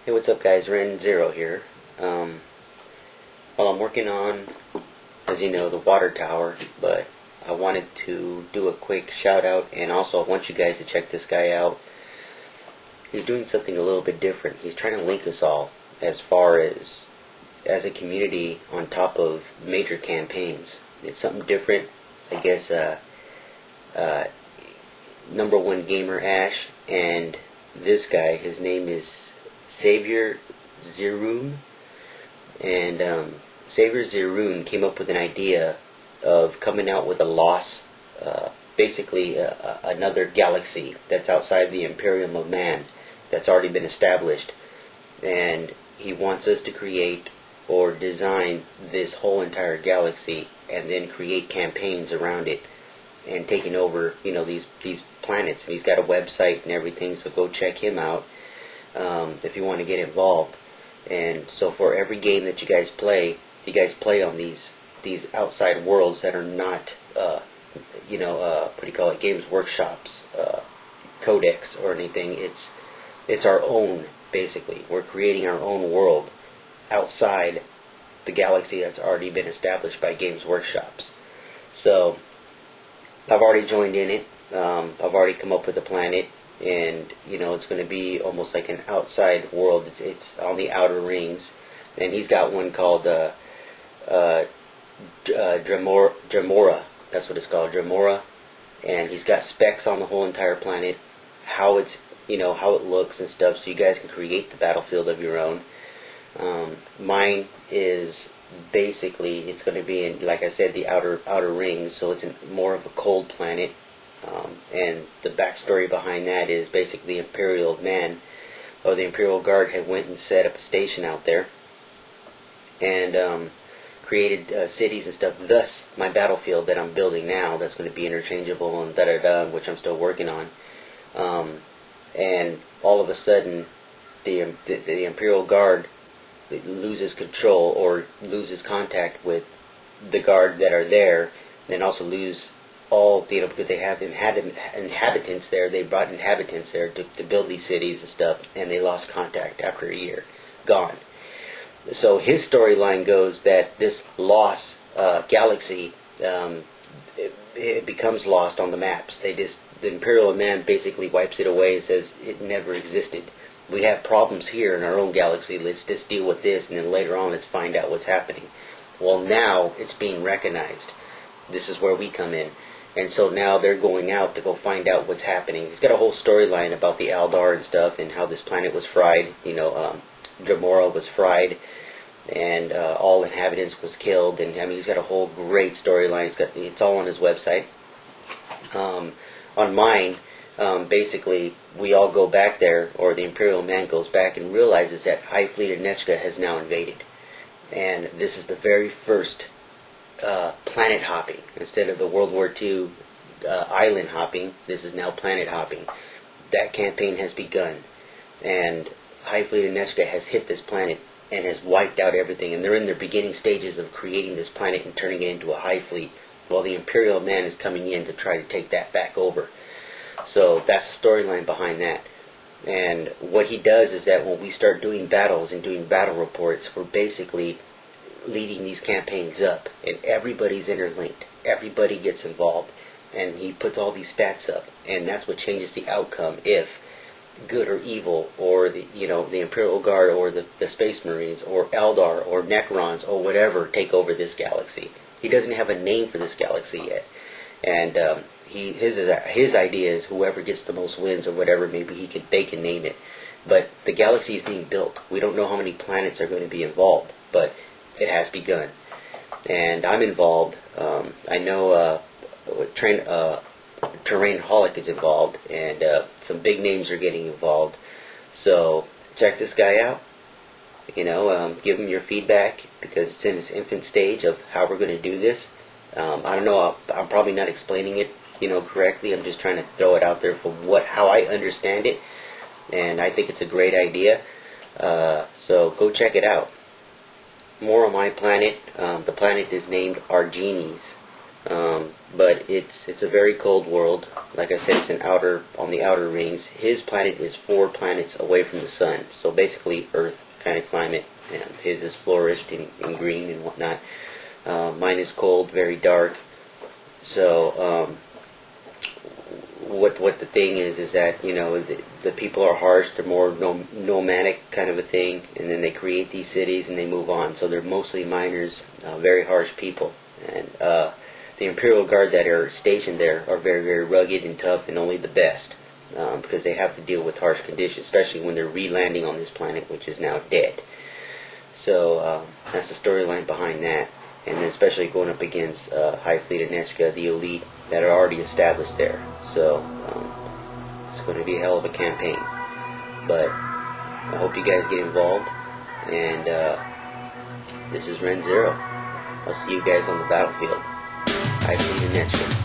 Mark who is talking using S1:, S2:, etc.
S1: Hey, what's up guys, Zero here. Well, I'm working on, as you know, the water tower, but I wanted to do a quick shout out, and also I want you guys to check this guy out. He's doing something a little bit different. He's trying to link us all as far as a community on top of major campaigns. It's something different. I guess number one gamer Ash and this guy, his name is Saviourzeroone, and Saviourzeroone came up with an idea of coming out with a lost, basically another galaxy that's outside the Imperium of Man that's already been established, and he wants us to create or design this whole entire galaxy and then create campaigns around it and taking over, these planets. And he's got a website and everything, so go check him out if you want to get involved. And so for every game that you guys play on these outside worlds that are not, what do you call it, Games Workshop's codex or anything. It's our own, basically. We're creating our own world outside the galaxy that's already been established by Games Workshops. So I've already joined in it. I've already come up with a planet, and it's going to be almost like an outside world. It's on the outer rings, and he's got one called Dremora. That's what it's called, Dremora. And he's got specs on the whole entire planet, how it's how it looks and stuff, so you guys can create the battlefield of your own. Mine is basically, it's going to be in, like I said, the outer rings, so it's more of a cold planet. And the backstory behind that is basically the Imperial Man, or the Imperial Guard, had went and set up a station out there and created cities and stuff. Thus, my battlefield that I'm building now, that's going to be interchangeable and da-da-da, which I'm still working on. And all of a sudden, the Imperial Guard loses control or loses contact with the guard that are there, and then also lose all, because they have inhabitants there. They brought inhabitants there to build these cities and stuff, and they lost contact after a year. Gone. So his storyline goes that this lost galaxy, it becomes lost on the maps. The Imperial Man basically wipes it away and says it never existed. We have problems here in our own galaxy. Let's just deal with this, and then later on let's find out what's happening. Well, now it's being recognized. This is where we come in. And so now they're going out to go find out what's happening. He's got a whole storyline about the Eldar and stuff, and how this planet was fried. Dremora was fried, and all inhabitants was killed. And I mean, he's got a whole great storyline. It's all on his website. On mine, basically, we all go back there, or the Imperial Man goes back and realizes that High Fleet of Nechka has now invaded. And this is the very first planet hopping. Instead of the World War II island hopping, this is now planet hopping. That campaign has begun, and High Fleet of Nechka has hit this planet and has wiped out everything, and they're in their beginning stages of creating this planet and turning it into a High Fleet, while the Imperial Man is coming in to try to take that back over. So that's the storyline behind that. And what he does is that when we start doing battles and doing battle reports, we're basically leading these campaigns up, and everybody's interlinked. Everybody gets involved, and he puts all these stats up, and that's what changes the outcome, if good or evil, or the Imperial Guard, or the Space Marines, or Eldar, or Necrons, or whatever take over this galaxy. He doesn't have a name for this galaxy yet, and his idea is whoever gets the most wins or whatever, maybe they can name it. But the galaxy is being built. We don't know how many planets are going to be involved, but it has begun, and I'm involved. I know Terrain Holic is involved, and some big names are getting involved. So check this guy out. Give him your feedback, because it's in its infant stage of how we're going to do this. I don't know. I'm probably not explaining it, correctly. I'm just trying to throw it out there for how I understand it, and I think it's a great idea. So go check it out. More on my planet. The planet is named Arguinees. But it's a very cold world. Like I said, it's on the outer rings. His planet is 4 planets away from the sun, so basically Earth kind of climate. And his is flourished in green and whatnot. Mine is cold, very dark. So what the thing is that, you know, the people are harsh. They're more nomadic kind of a thing, and then they create these cities and they move on. So they're mostly miners, very harsh people. And the Imperial Guard that are stationed there are very, very rugged and tough, and only the best, because they have to deal with harsh conditions, especially when they're re-landing on this planet, which is now dead. So that's the storyline behind that. And then especially going up against High Fleet of Nechka, the elite that are already established there. So it's going to be a hell of a campaign. But I hope you guys get involved. And this is Ren Zero. I'll see you guys on the battlefield. High Fleet of Nechka.